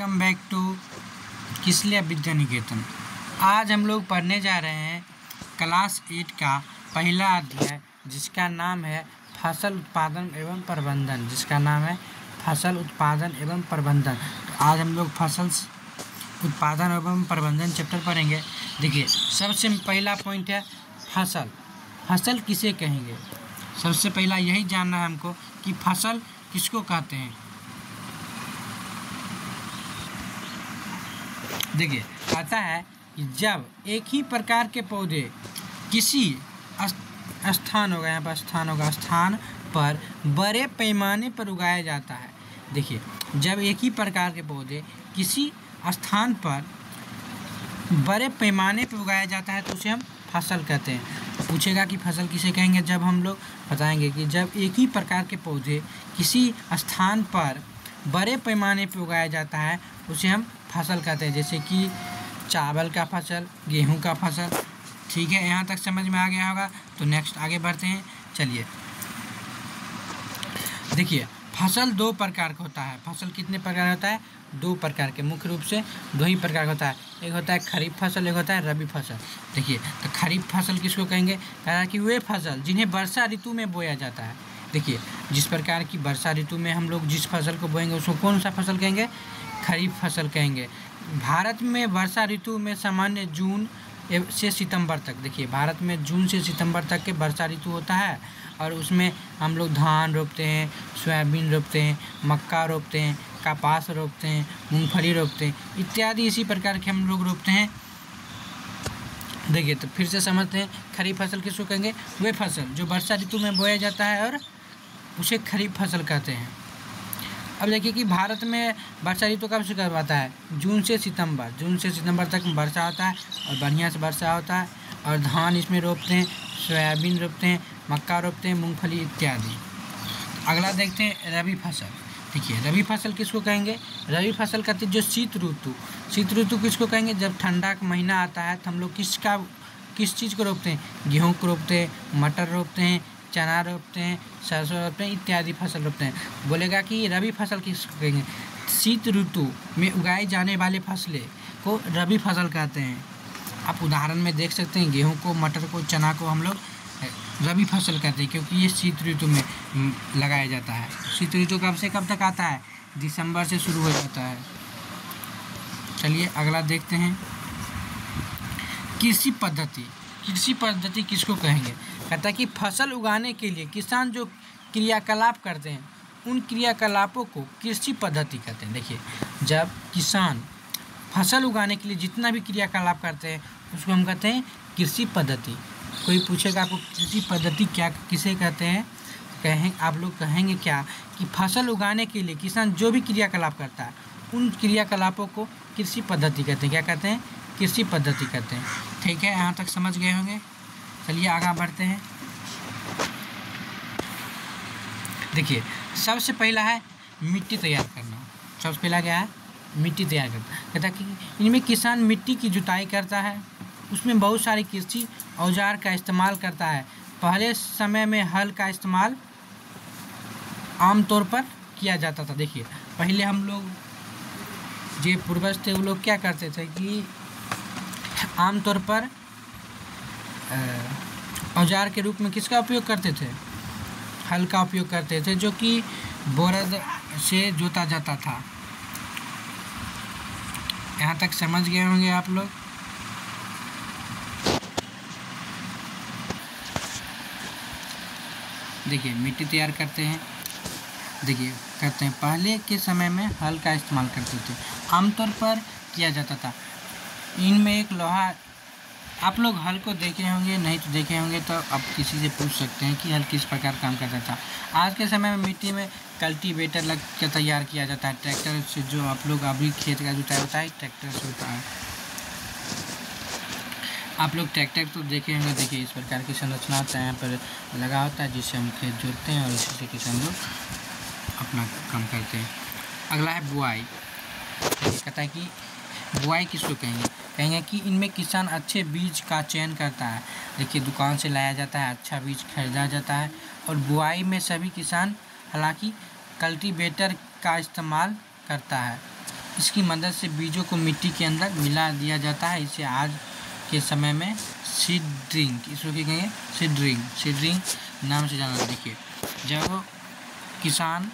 Welcome back to किसलिया Vidya Niketan. आज हम लोग पढ़ने जा रहे हैं क्लास 8 का पहला अध्याय जिसका नाम है फसल उत्पादन एवं प्रबंधन तो आज हम लोग फसल उत्पादन एवं प्रबंधन चैप्टर पढ़ेंगे। देखिए, सबसे पहला पॉइंट है फसल किसे कहेंगे। सबसे पहला यही जानना है हमको कि फसल किसको कहते हैं। देखिए, कहता है कि जब एक ही प्रकार के पौधे किसी स्थान पर बड़े पैमाने पर उगाया जाता है। देखिए, जब एक ही प्रकार के पौधे किसी स्थान पर बड़े पैमाने पर उगाया जाता है तो उसे हम फसल कहते हैं। पूछेगा कि फसल किसे कहेंगे, जब हम लोग बताएंगे कि जब एक ही प्रकार के पौधे किसी स्थान पर बड़े पैमाने पर उगाया जाता है उसे हम फसल कहते हैं। जैसे कि चावल का फसल, गेहूं का फसल। ठीक है, यहाँ तक समझ में आ गया होगा। तो नेक्स्ट आगे बढ़ते हैं। चलिए, देखिए, फसल दो प्रकार का होता है। फसल कितने प्रकार होता है? दो प्रकार के, मुख्य रूप से दो ही प्रकार का होता है। एक होता है खरीफ फसल, एक होता है रबी फसल। देखिए, तो खरीफ फसल किसको कहेंगे? कह रहा है कि वे फसल जिन्हें वर्षा ऋतु में बोया जाता है। देखिए, जिस प्रकार की वर्षा ऋतु में हम लोग जिस फसल को बोएंगे उसको कौन सा फसल कहेंगे? खरीफ फसल कहेंगे। भारत में वर्षा ऋतु में सामान्य जून से सितंबर तक, देखिए भारत में जून से सितंबर तक के वर्षा ऋतु होता है और उसमें हम लोग धान रोपते हैं, सोयाबीन रोपते हैं, मक्का रोपते हैं, कपास रोपते हैं, मूंगफली रोपते हैं इत्यादि इसी प्रकार के हम लोग रोपते हैं। देखिए, तो फिर से समझते हैं, खरीफ फसल किसको कहेंगे? वे फसल जो वर्षा ऋतु में बोया जाता है और उसे खरीफ फसल कहते हैं। अब देखिए कि भारत में वर्षा ऋतु कब से कब आता है? जून से सितंबर तक वर्षा होता है और बढ़िया से वर्षा होता है और धान इसमें रोपते हैं, सोयाबीन रोपते हैं, मक्का रोपते हैं, मूंगफली इत्यादि। अगला देखते हैं रबी फसल। देखिए, रबी फसल किसको कहेंगे? रबी फसल कहते हैं जो शीत ऋतु किसको कहेंगे? जब ठंडा का महीना आता है तो हम लोग किस चीज़ को रोपते हैं? गेहूँ को रोपते हैं, मटर रोपते हैं, चना रोपते हैं, सरसों रोपते हैं इत्यादि फसल रोपते हैं। बोलेगा कि रबी फसल किसको कहेंगे? शीत ऋतु में उगाए जाने वाले फसलें को रबी फसल कहते हैं। आप उदाहरण में देख सकते हैं, गेहूं को, मटर को, चना को हम लोग रबी फसल कहते हैं क्योंकि ये शीत ऋतु में लगाया जाता है। शीत ऋतु कब से कब तक आता है? दिसंबर से शुरू हो जाता है। चलिए अगला देखते हैं, कृषि पद्धति किसको कहेंगे? कहता है कि फसल उगाने के लिए किसान जो क्रियाकलाप करते हैं उन क्रियाकलापों को कृषि पद्धति कहते हैं। देखिए, जब किसान फसल उगाने के लिए जितना भी क्रियाकलाप करते हैं उसको हम कहते हैं कृषि पद्धति। कोई पूछेगा आपको कृषि पद्धति क्या किसे कहते हैं? आप लोग कहेंगे क्या कि फसल उगाने के लिए किसान जो भी क्रियाकलाप करता है उन क्रियाकलापों को कृषि पद्धति कहते हैं। क्या कहते हैं? कृषि पद्धति कहते हैं। ठीक है, यहाँ तक समझ गए होंगे। चलिए आगे बढ़ते हैं। देखिए, सबसे पहला है मिट्टी तैयार करना। सबसे पहला क्या है? मिट्टी तैयार करना। कहता है कि इनमें किसान मिट्टी की जुताई करता है, उसमें बहुत सारे कृषि औजार का इस्तेमाल करता है। पहले समय में हल का इस्तेमाल आमतौर पर किया जाता था। देखिए, पहले हम लोग जो पूर्वज थे वो लोग क्या करते थे कि आमतौर पर औजार के रूप में किसका उपयोग करते थे? हल का उपयोग करते थे, जो कि बलद से जोता जाता था। यहाँ तक समझ गए होंगे आप लोग। देखिए, मिट्टी तैयार करते हैं। देखिए, करते हैं, पहले के समय में हल का इस्तेमाल करते थे, आमतौर पर किया जाता था। इनमें एक लोहा, आप लोग हल को देखे होंगे, नहीं तो देखे होंगे तो आप किसी से पूछ सकते हैं कि हल किस प्रकार काम करता था। आज के समय में मिट्टी में कल्टीवेटर लग के तैयार किया जाता है। ट्रैक्टर से जो आप लोग अभी खेत का जुताई होता है ट्रैक्टर से होता है। आप लोग ट्रैक्टर तो देखे होंगे। देखिए, इस प्रकार की संरचना होता है, यहाँ पर लगा होता है जिससे हम खेत जोतते हैं और इसी से किसान लोग अपना काम करते हैं। अगला है बुआई। कहता है कि बुआई किसको कहेंगे? कहेंगे कि इनमें किसान अच्छे बीज का चयन करता है। देखिए, दुकान से लाया जाता है, अच्छा बीज खरीदा जाता है और बुआई में सभी किसान हालांकि कल्टीवेटर का इस्तेमाल करता है। इसकी मदद से बीजों को मिट्टी के अंदर मिला दिया जाता है। इसे आज के समय में सीडरिंग, इसको क्या कहेंगे, सीडरिंग नाम से जाना। देखिए, जब किसान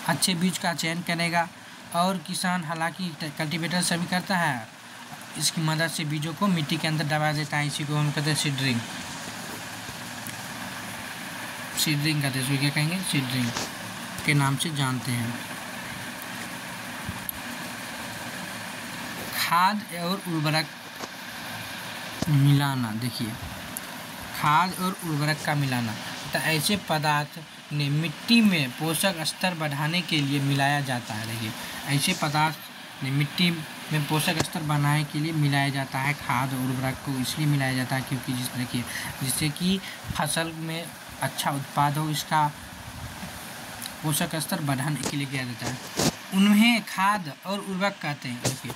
अच्छे बीज का चयन करेगा, और किसान हालांकि कल्टीवेटर से भी करता है, इसकी मदद से बीजों को मिट्टी के अंदर दबा देता है। इसी को हम कहते हैं सीडरिंग कहते हैं। इसको क्या कहेंगे, सीडरिंग के नाम से जानते हैं। खाद और उर्वरक मिलाना। देखिए, खाद और उर्वरक का मिलाना, तो ऐसे पदार्थ ने मिट्टी में पोषक स्तर बढ़ाने के लिए मिलाया जाता है। देखिए, ऐसे पदार्थ ने मिट्टी में पोषक स्तर बढ़ाने के लिए मिलाया जाता है। खाद और उर्वरक को इसलिए मिलाया जाता है क्योंकि जिससे कि फसल में अच्छा उत्पाद हो, इसका पोषक स्तर बढ़ाने के लिए किया जाता है। उन्हें खाद और उर्वरक कहते हैं। देखिए,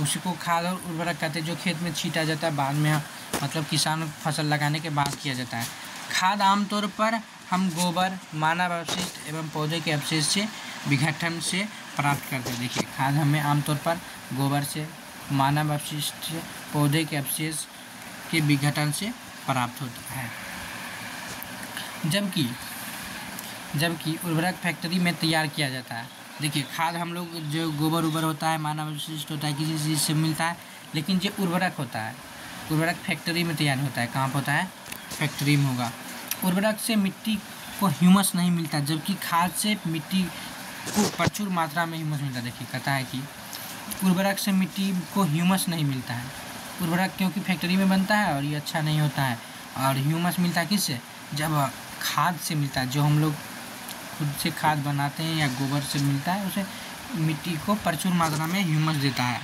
उसी को खाद और उर्वरक कहते हैं जो खेत में छीटा जाता है बाद में, मतलब किसान फसल लगाने के बाद किया जाता है। खाद आमतौर पर हम गोबर, मानव अपशिष्ट एवं पौधे के अवशेष से विघटन से प्राप्त करते हैं। देखिए, खाद हमें आमतौर पर गोबर से, मानव अपशिष्ट से, पौधे के अवशेष के विघटन से प्राप्त होता है। जबकि उर्वरक फैक्ट्री में तैयार किया जाता है। देखिए, खाद हम लोग जो गोबर उबर होता है, मानव अपशिष्ट होता है, किसी चीज़ से मिलता है, लेकिन जो उर्वरक होता है, उर्वरक फैक्ट्री में तैयार होता है। कहाँ पर होता है, फैक्ट्री में होगा। उर्वरक से मिट्टी को ह्यूमस नहीं मिलता, जबकि खाद से मिट्टी को प्रचुर मात्रा में ह्यूमस मिलता है। देखिए, कहता है कि उर्वरक से मिट्टी को ह्यूमस नहीं मिलता है। उर्वरक क्योंकि फैक्ट्री में बनता है और ये अच्छा नहीं होता है। और ह्यूमस मिलता है किससे, जब खाद से मिलता है, जो हम लोग खुद से खाद बनाते हैं या गोबर से मिलता है, उसे मिट्टी को प्रचुर मात्रा में ह्यूमस देता है।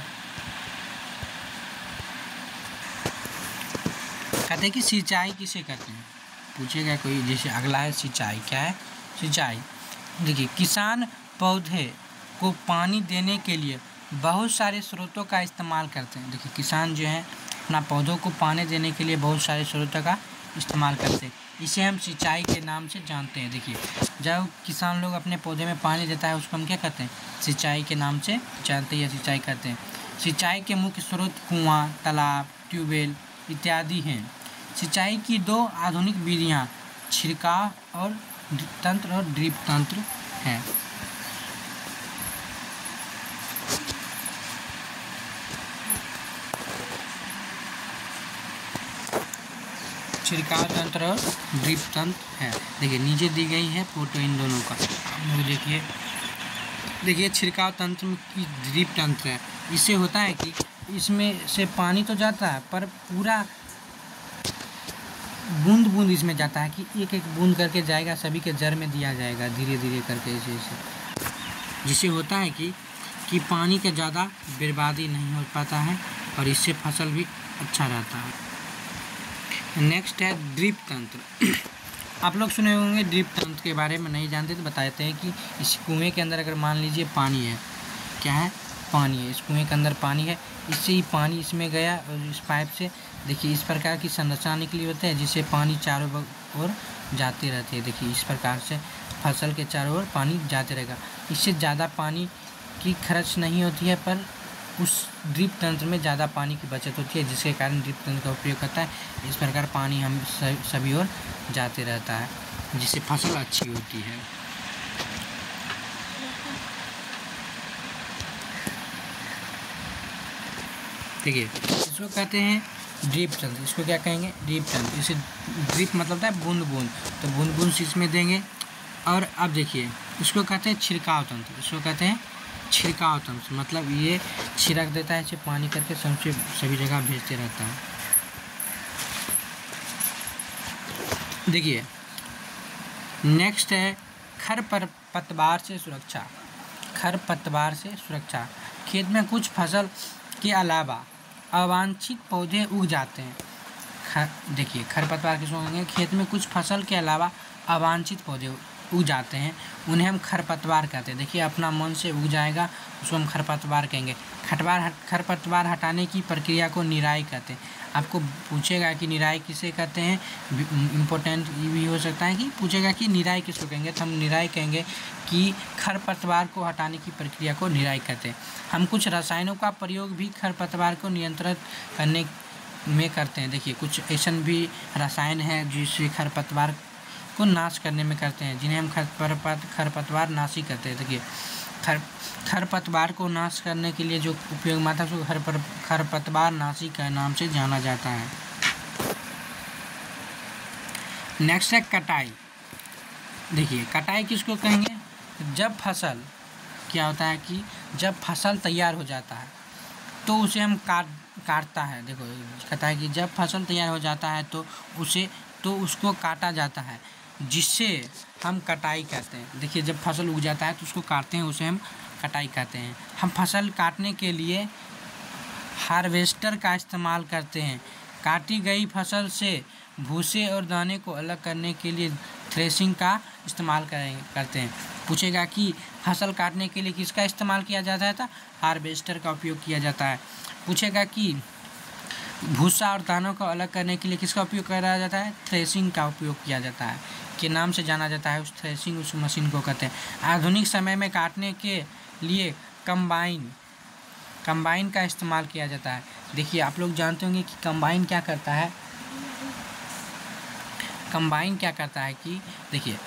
कहते हैं कि सिंचाई किसे कहते हैं, पूछेगा कोई। जैसे अगला है सिंचाई। क्या है सिंचाई? देखिए, किसान पौधे को पानी देने के लिए बहुत सारे स्रोतों का इस्तेमाल करते हैं। देखिए, किसान जो है अपना पौधों को पानी देने के लिए बहुत सारे स्रोतों का इस्तेमाल करते हैं। इसे हम सिंचाई के नाम से जानते हैं। देखिए, जब किसान लोग अपने पौधे में पानी देता है, उसको हम क्या कहते हैं, सिंचाई के नाम से जानते हैं या सिंचाई करते हैं। सिंचाई के मुख्य स्रोत कुआं, तालाब, ट्यूबवेल इत्यादि हैं। सिंचाई की दो आधुनिक विधियां छिड़काव और तंत्र और ड्रिप तंत्र हैं। छिड़काव तंत्र और ड्रिप तंत्र है। देखिए, नीचे दी गई है फोटो इन दोनों का। देखिए छिड़काव तंत्र की ड्रिप तंत्र है। इससे होता है कि इसमें से पानी तो जाता है, पर पूरा बूंद बूंद इसमें जाता है, कि एक एक बूंद करके जाएगा, सभी के जड़ में दिया जाएगा धीरे धीरे करके ऐसे। जिससे होता है कि पानी का ज़्यादा बर्बादी नहीं हो पाता है, और इससे फसल भी अच्छा रहता है। नेक्स्ट है ड्रिप तंत्र। आप लोग सुने होंगे ड्रिप तंत्र के बारे में, नहीं जानते तो बताते हैं कि इस कुएं के अंदर अगर मान लीजिए पानी है, क्या है, पानी है, इस कुएं के अंदर पानी है, इससे ही पानी इसमें गया और इस पाइप से देखिए इस प्रकार की संरचना निकली होती है, जिससे पानी चारों ओर जाते रहते हैं। देखिए, इस प्रकार से फसल के चारों ओर पानी जाते रहेगा। इससे ज़्यादा पानी की खर्च नहीं होती है, पर उस ड्रिप तंत्र में ज़्यादा पानी की बचत होती है, जिसके कारण ड्रिप तंत्र का उपयोग करता है। इस प्रकार पानी हम सभी ओर जाते रहता है, जिससे फसल अच्छी होती है। देखिए, इसको कहते हैं ड्रिप तंत्र। इसको क्या कहेंगे, ड्रिप तंत्र। इसे ड्रिप मतलब है बूंद बूंद, तो बूंद बूंद से इसमें देंगे। और अब देखिए, इसको कहते हैं छिड़काव तंत्र। इसको कहते हैं छिड़काव तंत्र, मतलब ये छिड़क देता है, इसे पानी करके सभी जगह भेजते रहता है। देखिए, नेक्स्ट है खरपतवार से सुरक्षा। खरपतवार से सुरक्षा। खेत में कुछ फसल के अलावा अवांछित पौधे उग जाते हैं। देखिए, खरपतवार किसको कहेंगे, खेत में कुछ फसल के अलावा अवांछित पौधे उग जाते हैं उन्हें हम खरपतवार कहते हैं। देखिए अपना मन से उग जाएगा उसको हम खरपतवार कहेंगे। खरपतवार हटाने की प्रक्रिया को निराई कहते हैं। आपको पूछेगा कि निराई किसे कहते हैं, इम्पोर्टेंट ये भी हो सकता है कि पूछेगा कि निराई किसको कहेंगे, तो हम निराई कहेंगे कि खरपतवार को हटाने की प्रक्रिया को निराई कहते हैं। हम कुछ रसायनों का प्रयोग भी खरपतवार को नियंत्रित करने में करते हैं। देखिए कुछ ऐसे भी रसायन हैं जिससे खरपतवार को नाश करने में करते हैं, जिन्हें हम खरपतवार नाशी कहते हैं। देखिए खरपतवार को नाश करने के लिए जो उपयोग में आता है उसको खरपतवार नाशी के नाम से जाना जाता है। नेक्स्ट है कटाई। देखिए कटाई किसको कहेंगे, जब फसल क्या होता है कि जब फसल तैयार हो जाता है तो उसे हम काटता है। देखो कहता है कि जब फसल तैयार हो जाता है तो उसको काटा जाता है, जिससे हम कटाई कहते हैं। देखिए जब फसल उग जाता है तो उसको काटते हैं, उसे हम कटाई कहते हैं। हम फसल काटने के लिए हार्वेस्टर का इस्तेमाल करते हैं। काटी गई फसल से भूसे और दाने को अलग करने के लिए थ्रेशिंग का इस्तेमाल करते हैं। पूछेगा कि फसल काटने के लिए किसका इस्तेमाल किया जाता था, हार्वेस्टर का उपयोग किया जाता है। पूछेगा कि भूसा और दानों को अलग करने के लिए किसका उपयोग करा जाता है, थ्रेशिंग का उपयोग किया जाता है, के नाम से जाना जाता है। उस थ्रेशिंग उस मशीन को कहते हैं। आधुनिक समय में काटने के लिए कंबाइन का इस्तेमाल किया जाता है। देखिए आप लोग जानते होंगे कि कंबाइन क्या करता है। कंबाइन क्या करता है कि देखिए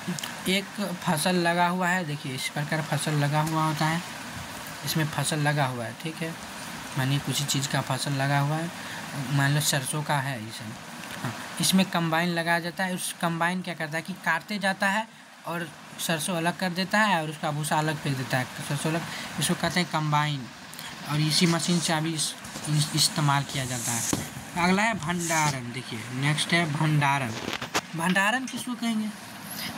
एक फसल लगा हुआ है, देखिए इस प्रकार फसल लगा हुआ होता है, इसमें फसल लगा हुआ है, ठीक है, मानिए कुछ चीज़ का फसल लगा हुआ है, मान लो सरसों का है इसे, हाँ, इसमें कंबाइन लगाया जाता है। उस कंबाइन क्या करता है कि काटते जाता है और सरसों अलग कर देता है और उसका भूसा अलग फेंक देता है, सरसों अलग, इसको कहते हैं कंबाइन। और इसी मशीन से अभी इस्तेमाल किया जाता है। अगला है भंडारण। देखिए नेक्स्ट है भंडारण। भंडारण किसको कहेंगे,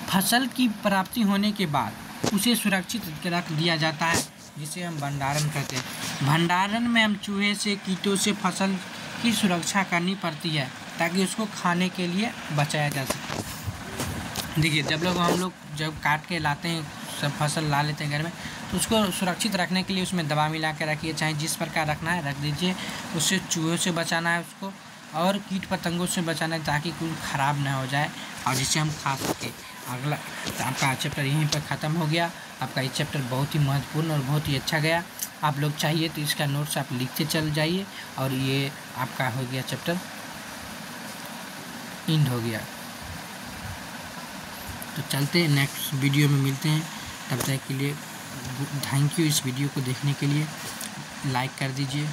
फसल की प्राप्ति होने के बाद उसे सुरक्षित रख दिया जाता है, जिसे हम भंडारण कहते हैं। भंडारण में हम चूहे से कीटों से फसल की सुरक्षा करनी पड़ती है ताकि उसको खाने के लिए बचाया जा सके। देखिए हम लोग जब काट के लाते हैं, सब फसल ला लेते हैं घर में, तो उसको सुरक्षित रखने के लिए उसमें दवा मिला के रखिए, चाहे जिस प्रकार रखना है रख दीजिए। उससे चूहों से बचाना है उसको और कीट पतंगों से बचाना है ताकि कुछ ख़राब ना हो जाए और जिसे हम खा सकें। अगला तो आपका चैप्टर यहीं पर ख़त्म हो गया। आपका ये चैप्टर बहुत ही महत्वपूर्ण और बहुत ही अच्छा गया। आप लोग चाहिए तो इसका नोट्स आप लिखते चल जाइए और ये आपका हो गया चैप्टर एंड हो गया। तो चलते हैं नेक्स्ट वीडियो में मिलते हैं, तब तक के लिए थैंक यू। इस वीडियो को देखने के लिए लाइक कर दीजिए।